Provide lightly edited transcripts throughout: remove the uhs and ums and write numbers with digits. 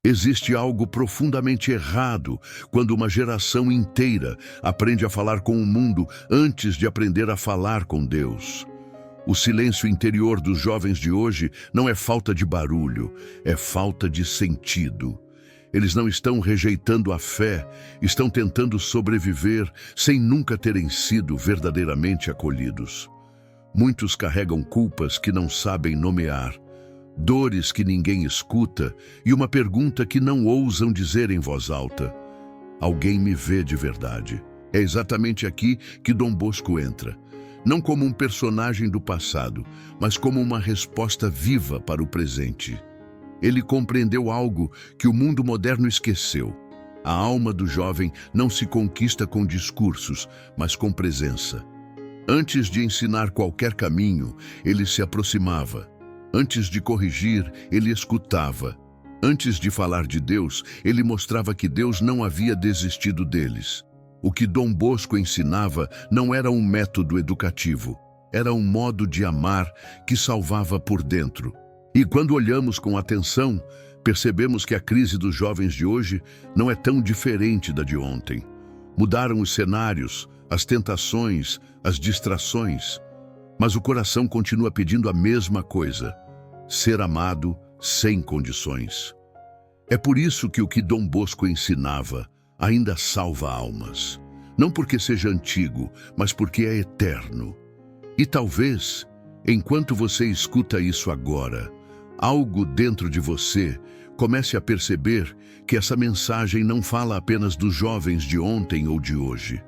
Existe algo profundamente errado quando uma geração inteira aprende a falar com o mundo antes de aprender a falar com Deus. O silêncio interior dos jovens de hoje não é falta de barulho, é falta de sentido. Eles não estão rejeitando a fé, estão tentando sobreviver sem nunca terem sido verdadeiramente acolhidos. Muitos carregam culpas que não sabem nomear, dores que ninguém escuta e uma pergunta que não ousam dizer em voz alta: alguém me vê de verdade? É exatamente aqui que Dom Bosco entra. Não como um personagem do passado, mas como uma resposta viva para o presente. Ele compreendeu algo que o mundo moderno esqueceu. A alma do jovem não se conquista com discursos, mas com presença. Antes de ensinar qualquer caminho, ele se aproximava. Antes de corrigir, ele escutava. Antes de falar de Deus, ele mostrava que Deus não havia desistido deles. O que Dom Bosco ensinava não era um método educativo, era um modo de amar que salvava por dentro. E quando olhamos com atenção, percebemos que a crise dos jovens de hoje não é tão diferente da de ontem. Mudaram os cenários, as tentações, as distrações, mas o coração continua pedindo a mesma coisa: ser amado sem condições. É por isso que o que Dom Bosco ensinava ainda salva almas. Não porque seja antigo, mas porque é eterno. E talvez, enquanto você escuta isso agora, algo dentro de você comece a perceber que essa mensagem não fala apenas dos jovens de ontem ou de hoje.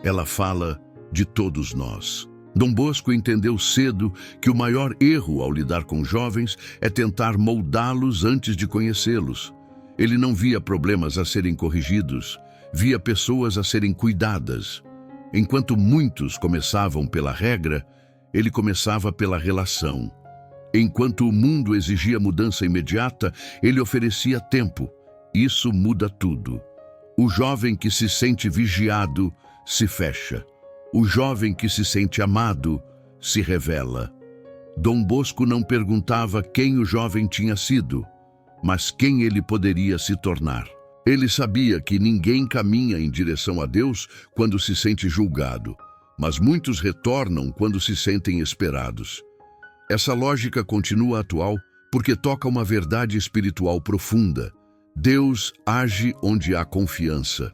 Ela fala de todos nós. Dom Bosco entendeu cedo que o maior erro ao lidar com jovens é tentar moldá-los antes de conhecê-los. Ele não via problemas a serem corrigidos, via pessoas a serem cuidadas. Enquanto muitos começavam pela regra, ele começava pela relação. Enquanto o mundo exigia mudança imediata, ele oferecia tempo. Isso muda tudo. O jovem que se sente vigiado se fecha. O jovem que se sente amado se revela. Dom Bosco não perguntava quem o jovem tinha sido, mas quem ele poderia se tornar. Ele sabia que ninguém caminha em direção a Deus quando se sente julgado, mas muitos retornam quando se sentem esperados. Essa lógica continua atual porque toca uma verdade espiritual profunda. Deus age onde há confiança.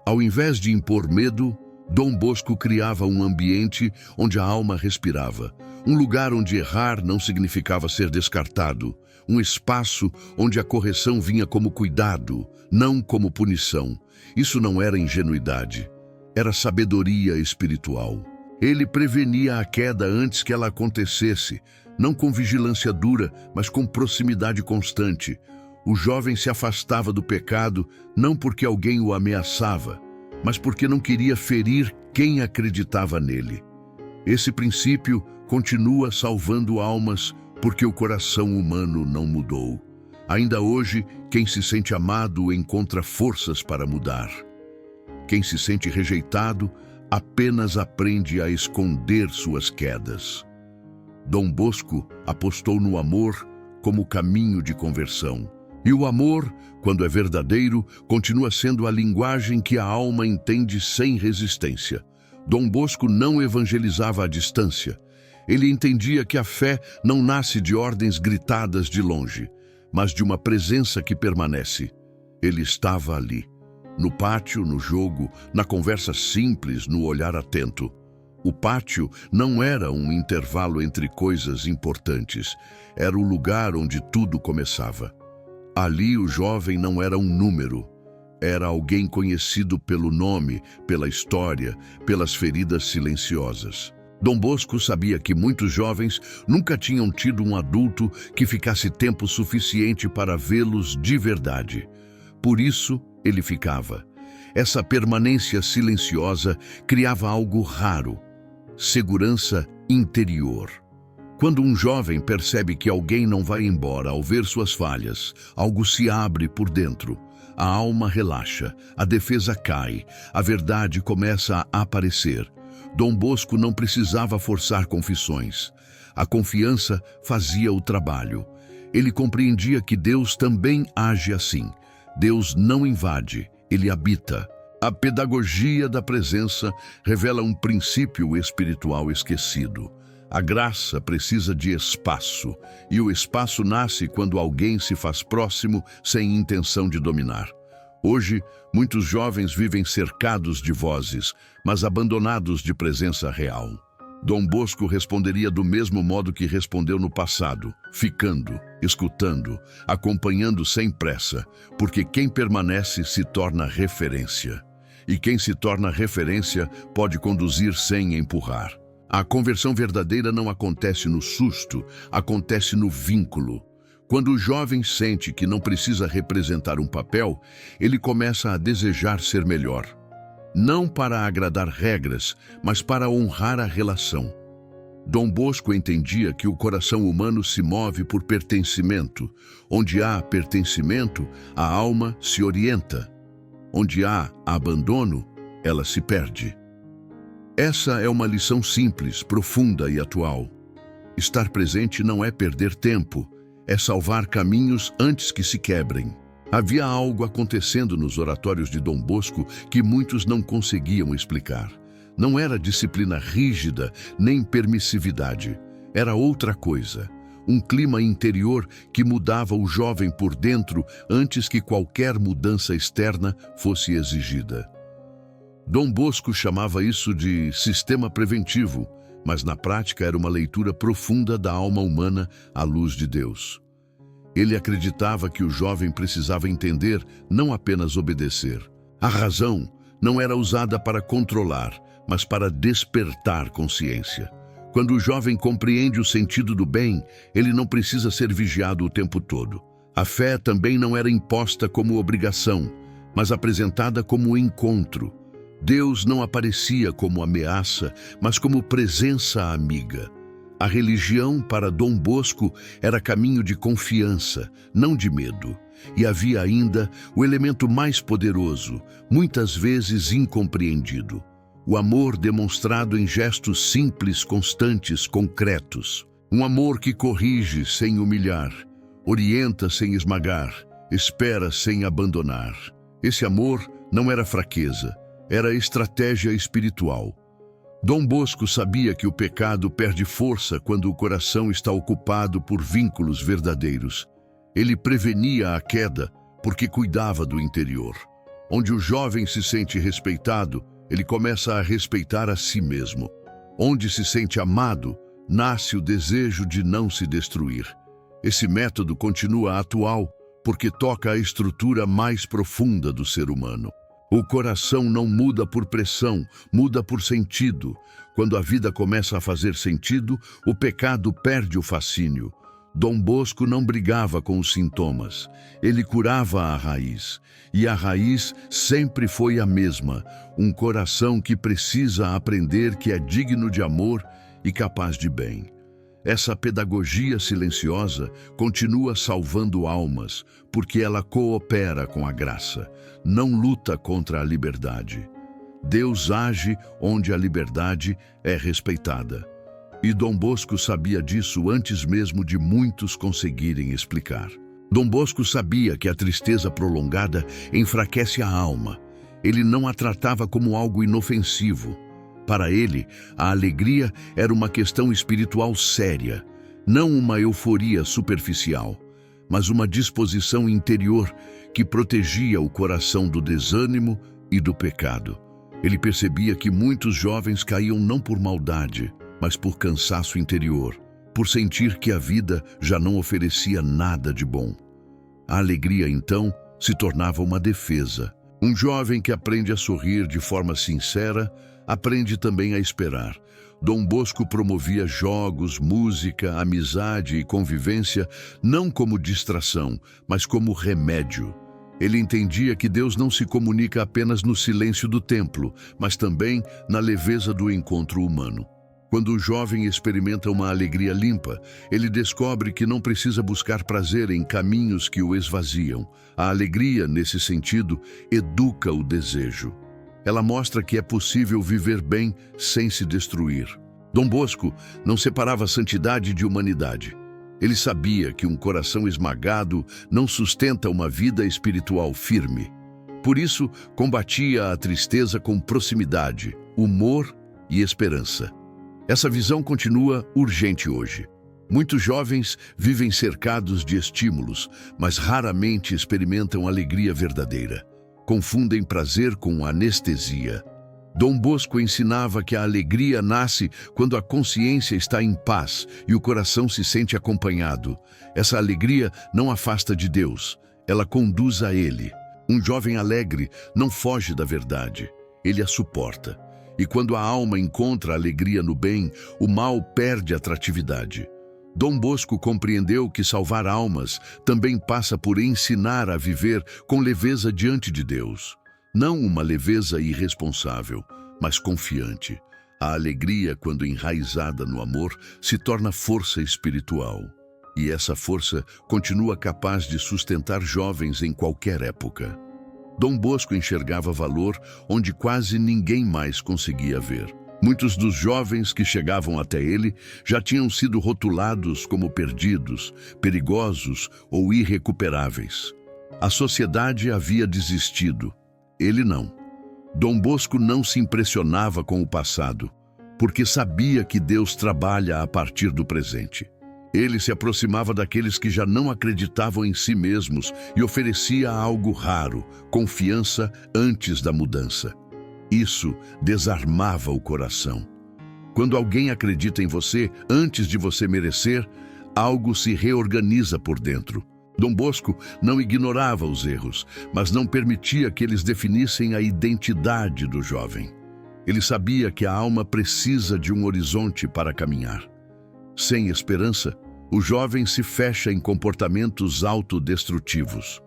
Ao invés de impor medo, Dom Bosco criava um ambiente onde a alma respirava, um lugar onde errar não significava ser descartado, um espaço onde a correção vinha como cuidado, não como punição. Isso não era ingenuidade, era sabedoria espiritual. Ele prevenia a queda antes que ela acontecesse, não com vigilância dura, mas com proximidade constante. O jovem se afastava do pecado não porque alguém o ameaçava, mas porque não queria ferir quem acreditava nele. Esse princípio continua salvando almas porque o coração humano não mudou. Ainda hoje, quem se sente amado encontra forças para mudar. Quem se sente rejeitado apenas aprende a esconder suas quedas. Dom Bosco apostou no amor como caminho de conversão. E o amor, quando é verdadeiro, continua sendo a linguagem que a alma entende sem resistência. Dom Bosco não evangelizava à distância. Ele entendia que a fé não nasce de ordens gritadas de longe, mas de uma presença que permanece. Ele estava ali, no pátio, no jogo, na conversa simples, no olhar atento. O pátio não era um intervalo entre coisas importantes, era o lugar onde tudo começava. Ali o jovem não era um número, era alguém conhecido pelo nome, pela história, pelas feridas silenciosas. Dom Bosco sabia que muitos jovens nunca tinham tido um adulto que ficasse tempo suficiente para vê-los de verdade. Por isso, ele ficava. Essa permanência silenciosa criava algo raro: segurança interior. Quando um jovem percebe que alguém não vai embora ao ver suas falhas, algo se abre por dentro. A alma relaxa, a defesa cai, a verdade começa a aparecer. Dom Bosco não precisava forçar confissões. A confiança fazia o trabalho. Ele compreendia que Deus também age assim. Deus não invade, ele habita. A pedagogia da presença revela um princípio espiritual esquecido. A graça precisa de espaço, e o espaço nasce quando alguém se faz próximo sem intenção de dominar. Hoje, muitos jovens vivem cercados de vozes, mas abandonados de presença real. Dom Bosco responderia do mesmo modo que respondeu no passado, ficando, escutando, acompanhando sem pressa, porque quem permanece se torna referência. E quem se torna referência pode conduzir sem empurrar. A conversão verdadeira não acontece no susto, acontece no vínculo. Quando o jovem sente que não precisa representar um papel, ele começa a desejar ser melhor. Não para agradar regras, mas para honrar a relação. Dom Bosco entendia que o coração humano se move por pertencimento. Onde há pertencimento, a alma se orienta. Onde há abandono, ela se perde. Essa é uma lição simples, profunda e atual. Estar presente não é perder tempo, é salvar caminhos antes que se quebrem. Havia algo acontecendo nos oratórios de Dom Bosco que muitos não conseguiam explicar. Não era disciplina rígida, nem permissividade. Era outra coisa. Um clima interior que mudava o jovem por dentro antes que qualquer mudança externa fosse exigida. Dom Bosco chamava isso de sistema preventivo, mas na prática era uma leitura profunda da alma humana à luz de Deus. Ele acreditava que o jovem precisava entender, não apenas obedecer. A razão não era usada para controlar, mas para despertar consciência. Quando o jovem compreende o sentido do bem, ele não precisa ser vigiado o tempo todo. A fé também não era imposta como obrigação, mas apresentada como encontro. Deus não aparecia como ameaça, mas como presença amiga. A religião, para Dom Bosco, era caminho de confiança, não de medo. E havia ainda o elemento mais poderoso, muitas vezes incompreendido. O amor demonstrado em gestos simples, constantes, concretos. Um amor que corrige sem humilhar, orienta sem esmagar, espera sem abandonar. Esse amor não era fraqueza, era estratégia espiritual. Dom Bosco sabia que o pecado perde força quando o coração está ocupado por vínculos verdadeiros. Ele prevenia a queda porque cuidava do interior. Onde o jovem se sente respeitado, ele começa a respeitar a si mesmo. Onde se sente amado, nasce o desejo de não se destruir. Esse método continua atual porque toca a estrutura mais profunda do ser humano. O coração não muda por pressão, muda por sentido. Quando a vida começa a fazer sentido, o pecado perde o fascínio. Dom Bosco não brigava com os sintomas, ele curava a raiz. E a raiz sempre foi a mesma, um coração que precisa aprender que é digno de amor e capaz de bem. Essa pedagogia silenciosa continua salvando almas, porque ela coopera com a graça, não luta contra a liberdade. Deus age onde a liberdade é respeitada. E Dom Bosco sabia disso antes mesmo de muitos conseguirem explicar. Dom Bosco sabia que a tristeza prolongada enfraquece a alma. Ele não a tratava como algo inofensivo. Para ele, a alegria era uma questão espiritual séria, não uma euforia superficial, mas uma disposição interior que protegia o coração do desânimo e do pecado. Ele percebia que muitos jovens caíam não por maldade, mas por cansaço interior, por sentir que a vida já não oferecia nada de bom. A alegria, então, se tornava uma defesa. Um jovem que aprende a sorrir de forma sincera, aprende também a esperar. Dom Bosco promovia jogos, música, amizade e convivência não como distração, mas como remédio. Ele entendia que Deus não se comunica apenas no silêncio do templo, mas também na leveza do encontro humano. Quando o jovem experimenta uma alegria limpa, ele descobre que não precisa buscar prazer em caminhos que o esvaziam. A alegria, nesse sentido, educa o desejo. Ela mostra que é possível viver bem sem se destruir. Dom Bosco não separava santidade de humanidade. Ele sabia que um coração esmagado não sustenta uma vida espiritual firme. Por isso, combatia a tristeza com proximidade, humor e esperança. Essa visão continua urgente hoje. Muitos jovens vivem cercados de estímulos, mas raramente experimentam alegria verdadeira. Confundem prazer com anestesia. Dom Bosco ensinava que a alegria nasce quando a consciência está em paz e o coração se sente acompanhado. Essa alegria não afasta de Deus, ela conduz a Ele. Um jovem alegre não foge da verdade, ele a suporta. E quando a alma encontra alegria no bem, o mal perde atratividade. Dom Bosco compreendeu que salvar almas também passa por ensinar a viver com leveza diante de Deus. Não uma leveza irresponsável, mas confiante. A alegria, quando enraizada no amor, se torna força espiritual. E essa força continua capaz de sustentar jovens em qualquer época. Dom Bosco enxergava valor onde quase ninguém mais conseguia ver. Muitos dos jovens que chegavam até ele já tinham sido rotulados como perdidos, perigosos ou irrecuperáveis. A sociedade havia desistido. Ele não. Dom Bosco não se impressionava com o passado, porque sabia que Deus trabalha a partir do presente. Ele se aproximava daqueles que já não acreditavam em si mesmos e oferecia algo raro, confiança antes da mudança. Isso desarmava o coração. Quando alguém acredita em você antes de você merecer, algo se reorganiza por dentro. Dom Bosco não ignorava os erros, mas não permitia que eles definissem a identidade do jovem. Ele sabia que a alma precisa de um horizonte para caminhar. Sem esperança, o jovem se fecha em comportamentos autodestrutivos.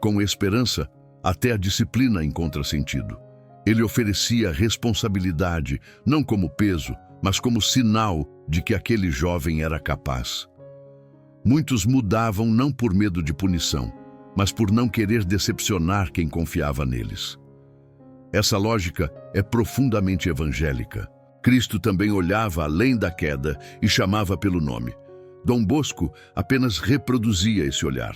Com esperança, até a disciplina encontra sentido. Ele oferecia responsabilidade, não como peso, mas como sinal de que aquele jovem era capaz. Muitos mudavam não por medo de punição, mas por não querer decepcionar quem confiava neles. Essa lógica é profundamente evangélica. Cristo também olhava além da queda e chamava pelo nome. Dom Bosco apenas reproduzia esse olhar.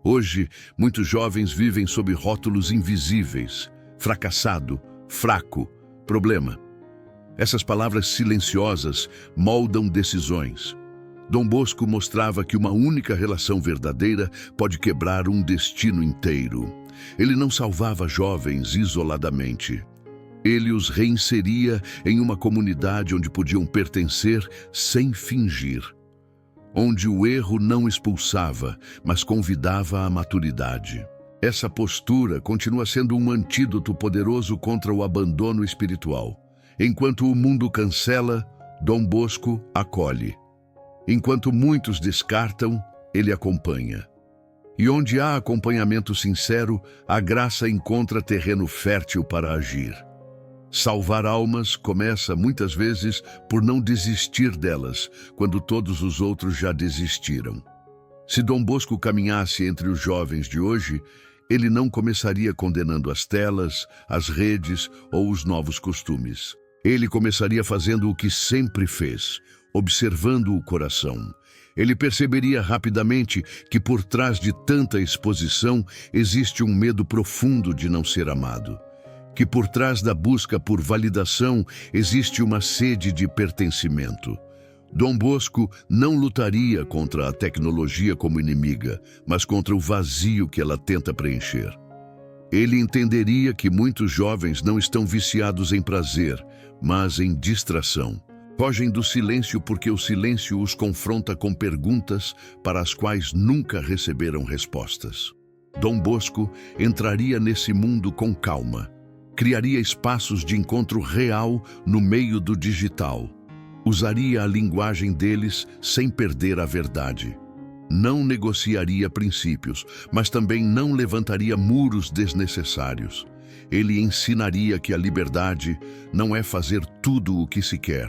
Hoje, muitos jovens vivem sob rótulos invisíveis: fracassado, fraco, problema. Essas palavras silenciosas moldam decisões. Dom Bosco mostrava que uma única relação verdadeira pode quebrar um destino inteiro. Ele não salvava jovens isoladamente. Ele os reinseria em uma comunidade onde podiam pertencer sem fingir. Onde o erro não expulsava, mas convidava à maturidade. Essa postura continua sendo um antídoto poderoso contra o abandono espiritual. Enquanto o mundo cancela, Dom Bosco acolhe. Enquanto muitos descartam, ele acompanha. E onde há acompanhamento sincero, a graça encontra terreno fértil para agir. Salvar almas começa, muitas vezes, por não desistir delas, quando todos os outros já desistiram. Se Dom Bosco caminhasse entre os jovens de hoje, ele não começaria condenando as telas, as redes ou os novos costumes. Ele começaria fazendo o que sempre fez, observando o coração. Ele perceberia rapidamente que por trás de tanta exposição existe um medo profundo de não ser amado. Que por trás da busca por validação existe uma sede de pertencimento. Dom Bosco não lutaria contra a tecnologia como inimiga, mas contra o vazio que ela tenta preencher. Ele entenderia que muitos jovens não estão viciados em prazer, mas em distração. Fogem do silêncio porque o silêncio os confronta com perguntas para as quais nunca receberam respostas. Dom Bosco entraria nesse mundo com calma. Criaria espaços de encontro real no meio do digital. Usaria a linguagem deles sem perder a verdade. Não negociaria princípios, mas também não levantaria muros desnecessários. Ele ensinaria que a liberdade não é fazer tudo o que se quer,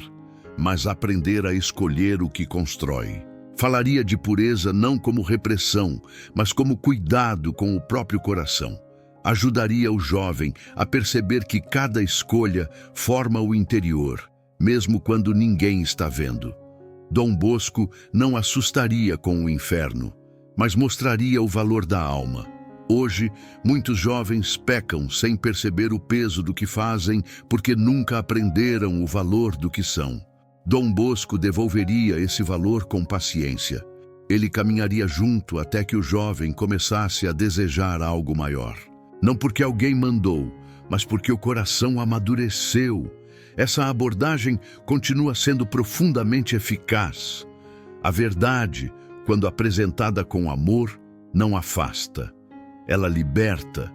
mas aprender a escolher o que constrói. Falaria de pureza não como repressão, mas como cuidado com o próprio coração. Ajudaria o jovem a perceber que cada escolha forma o interior, mesmo quando ninguém está vendo. Dom Bosco não assustaria com o inferno, mas mostraria o valor da alma. Hoje, muitos jovens pecam sem perceber o peso do que fazem porque nunca aprenderam o valor do que são. Dom Bosco devolveria esse valor com paciência. Ele caminharia junto até que o jovem começasse a desejar algo maior. Não porque alguém mandou, mas porque o coração amadureceu. Essa abordagem continua sendo profundamente eficaz. A verdade, quando apresentada com amor, não afasta. Ela liberta.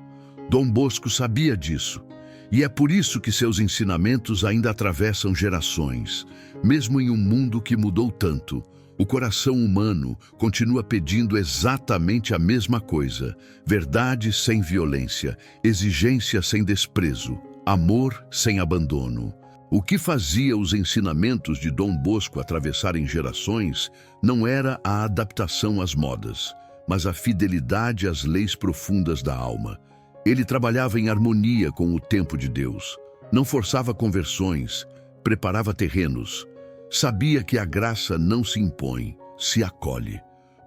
Dom Bosco sabia disso. E é por isso que seus ensinamentos ainda atravessam gerações. Mesmo em um mundo que mudou tanto, o coração humano continua pedindo exatamente a mesma coisa: verdade sem violência, exigência sem desprezo, amor sem abandono. O que fazia os ensinamentos de Dom Bosco atravessarem gerações não era a adaptação às modas, mas a fidelidade às leis profundas da alma. Ele trabalhava em harmonia com o tempo de Deus. Não forçava conversões, preparava terrenos. Sabia que a graça não se impõe, se acolhe.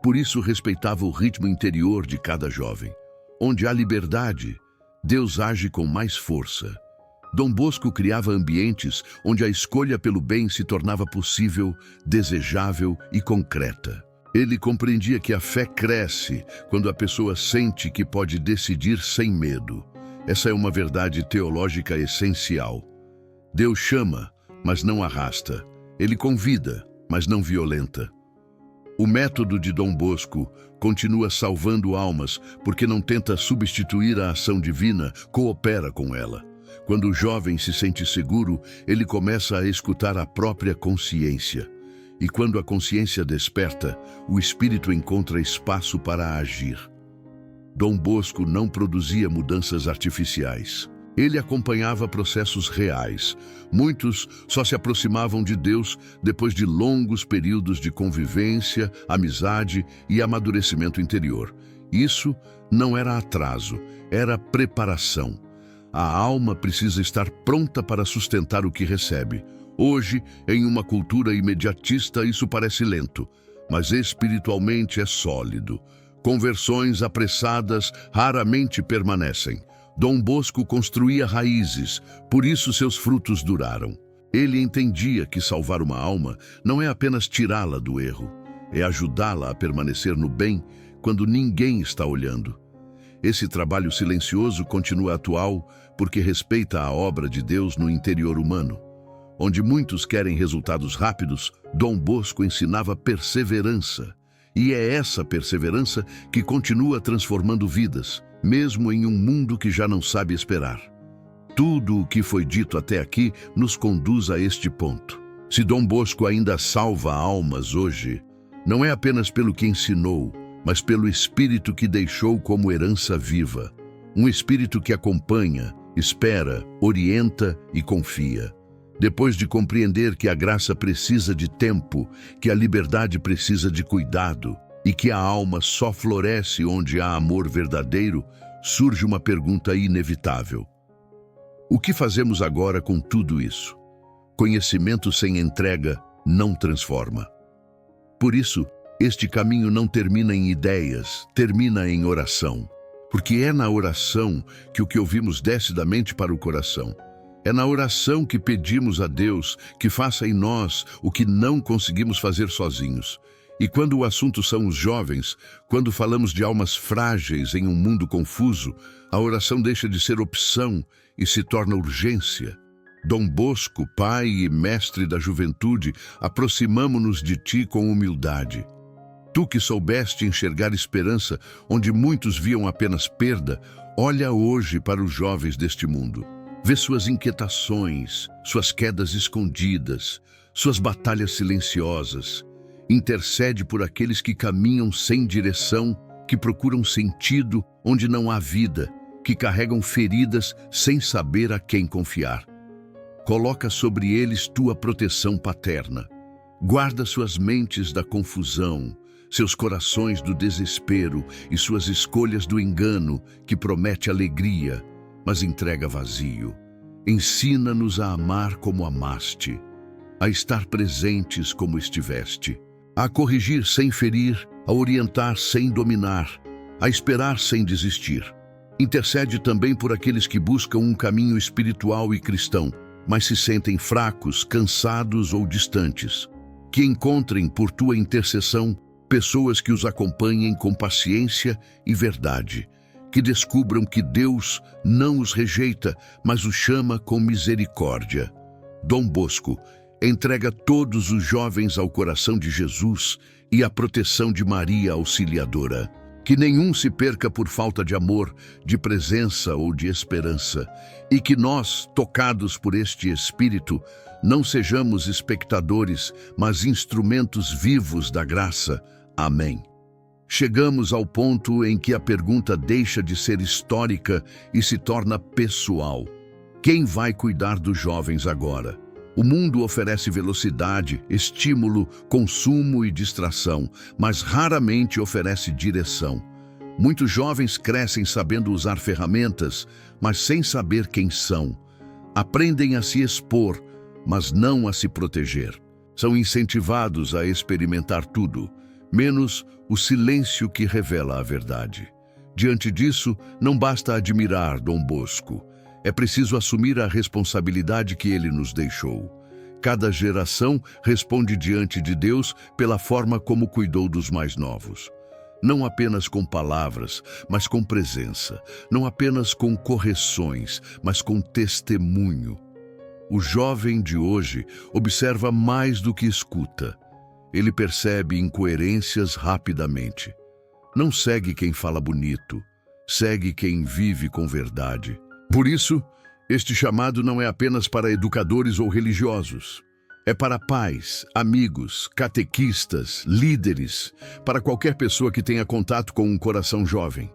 Por isso respeitava o ritmo interior de cada jovem. Onde há liberdade, Deus age com mais força. Dom Bosco criava ambientes onde a escolha pelo bem se tornava possível, desejável e concreta. Ele compreendia que a fé cresce quando a pessoa sente que pode decidir sem medo. Essa é uma verdade teológica essencial. Deus chama, mas não arrasta. Ele convida, mas não violenta. O método de Dom Bosco continua salvando almas porque não tenta substituir a ação divina, coopera com ela. Quando o jovem se sente seguro, ele começa a escutar a própria consciência. E quando a consciência desperta, o espírito encontra espaço para agir. Dom Bosco não produzia mudanças artificiais. Ele acompanhava processos reais. Muitos só se aproximavam de Deus depois de longos períodos de convivência, amizade e amadurecimento interior. Isso não era atraso, era preparação. A alma precisa estar pronta para sustentar o que recebe. Hoje, em uma cultura imediatista, isso parece lento, mas espiritualmente é sólido. Conversões apressadas raramente permanecem. Dom Bosco construía raízes, por isso seus frutos duraram. Ele entendia que salvar uma alma não é apenas tirá-la do erro, é ajudá-la a permanecer no bem quando ninguém está olhando. Esse trabalho silencioso continua atual porque respeita a obra de Deus no interior humano. Onde muitos querem resultados rápidos, Dom Bosco ensinava perseverança. E é essa perseverança que continua transformando vidas, mesmo em um mundo que já não sabe esperar. Tudo o que foi dito até aqui nos conduz a este ponto. Se Dom Bosco ainda salva almas hoje, não é apenas pelo que ensinou, mas pelo espírito que deixou como herança viva. Um espírito que acompanha, espera, orienta e confia. Depois de compreender que a graça precisa de tempo, que a liberdade precisa de cuidado e que a alma só floresce onde há amor verdadeiro, surge uma pergunta inevitável. O que fazemos agora com tudo isso? Conhecimento sem entrega não transforma. Por isso, este caminho não termina em ideias, termina em oração. Porque é na oração que o que ouvimos desce da mente para o coração. É na oração que pedimos a Deus que faça em nós o que não conseguimos fazer sozinhos. E quando o assunto são os jovens, quando falamos de almas frágeis em um mundo confuso, a oração deixa de ser opção e se torna urgência. Dom Bosco, pai e mestre da juventude, aproximamo-nos de ti com humildade. Tu que soubeste enxergar esperança onde muitos viam apenas perda, olha hoje para os jovens deste mundo. Vê suas inquietações, suas quedas escondidas, suas batalhas silenciosas. Intercede por aqueles que caminham sem direção, que procuram sentido onde não há vida, que carregam feridas sem saber a quem confiar. Coloca sobre eles tua proteção paterna. Guarda suas mentes da confusão, seus corações do desespero e suas escolhas do engano, que promete alegria, mas entrega vazio. Ensina-nos a amar como amaste. a estar presentes como estiveste, a corrigir sem ferir, a orientar sem dominar, a esperar sem desistir. Intercede também por aqueles que buscam um caminho espiritual e cristão, mas se sentem fracos, cansados ou distantes. Que encontrem, por tua intercessão, pessoas que os acompanhem com paciência e verdade, que descubram que Deus não os rejeita, mas os chama com misericórdia. Dom Bosco entrega todos os jovens ao coração de Jesus e à proteção de Maria Auxiliadora. Que nenhum se perca por falta de amor, de presença ou de esperança, e que nós, tocados por este Espírito, não sejamos espectadores, mas instrumentos vivos da graça. Amém. Chegamos ao ponto em que a pergunta deixa de ser histórica e se torna pessoal. Quem vai cuidar dos jovens agora? O mundo oferece velocidade, estímulo, consumo e distração, mas raramente oferece direção. Muitos jovens crescem sabendo usar ferramentas, mas sem saber quem são. Aprendem a se expor, mas não a se proteger. São incentivados a experimentar tudo, menos o silêncio que revela a verdade. Diante disso, não basta admirar Dom Bosco. É preciso assumir a responsabilidade que ele nos deixou. Cada geração responde diante de Deus pela forma como cuidou dos mais novos. Não apenas com palavras, mas com presença. Não apenas com correções, mas com testemunho. O jovem de hoje observa mais do que escuta. Ele percebe incoerências rapidamente. Não segue quem fala bonito, segue quem vive com verdade. Por isso, este chamado não é apenas para educadores ou religiosos. É para pais, amigos, catequistas, líderes, para qualquer pessoa que tenha contato com um coração jovem.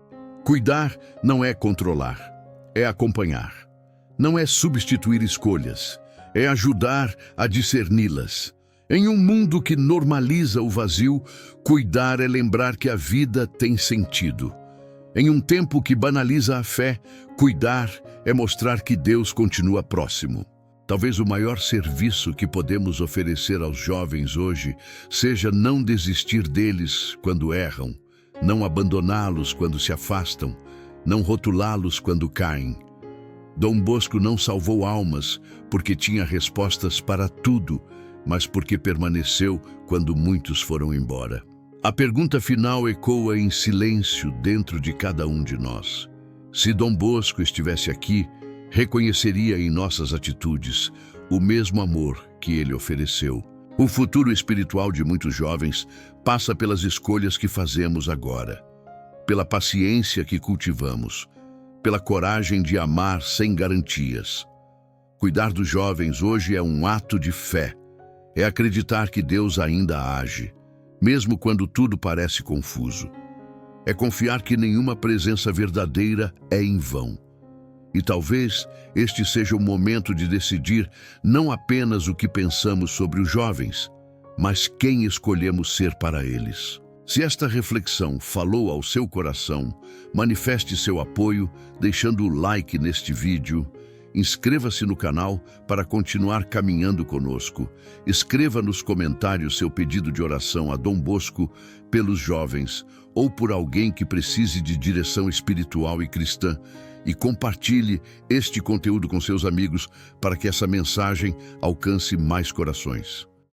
Cuidar não é controlar, é acompanhar. Não é substituir escolhas, é ajudar a discerni-las. Em um mundo que normaliza o vazio, cuidar é lembrar que a vida tem sentido. Em um tempo que banaliza a fé, cuidar é mostrar que Deus continua próximo. Talvez o maior serviço que podemos oferecer aos jovens hoje seja não desistir deles quando erram, não abandoná-los quando se afastam, não rotulá-los quando caem. Dom Bosco não salvou almas porque tinha respostas para tudo, mas porque permaneceu quando muitos foram embora. A pergunta final ecoa em silêncio dentro de cada um de nós. Se Dom Bosco estivesse aqui, reconheceria em nossas atitudes o mesmo amor que ele ofereceu. O futuro espiritual de muitos jovens passa pelas escolhas que fazemos agora, pela paciência que cultivamos, pela coragem de amar sem garantias. Cuidar dos jovens hoje é um ato de fé. É acreditar que Deus ainda age, mesmo quando tudo parece confuso. É confiar que nenhuma presença verdadeira é em vão. E talvez este seja o momento de decidir não apenas o que pensamos sobre os jovens, mas quem escolhemos ser para eles. Se esta reflexão falou ao seu coração, manifeste seu apoio deixando o like neste vídeo. Inscreva-se no canal para continuar caminhando conosco. Escreva nos comentários seu pedido de oração a Dom Bosco pelos jovens ou por alguém que precise de direção espiritual e cristã. E compartilhe este conteúdo com seus amigos para que essa mensagem alcance mais corações.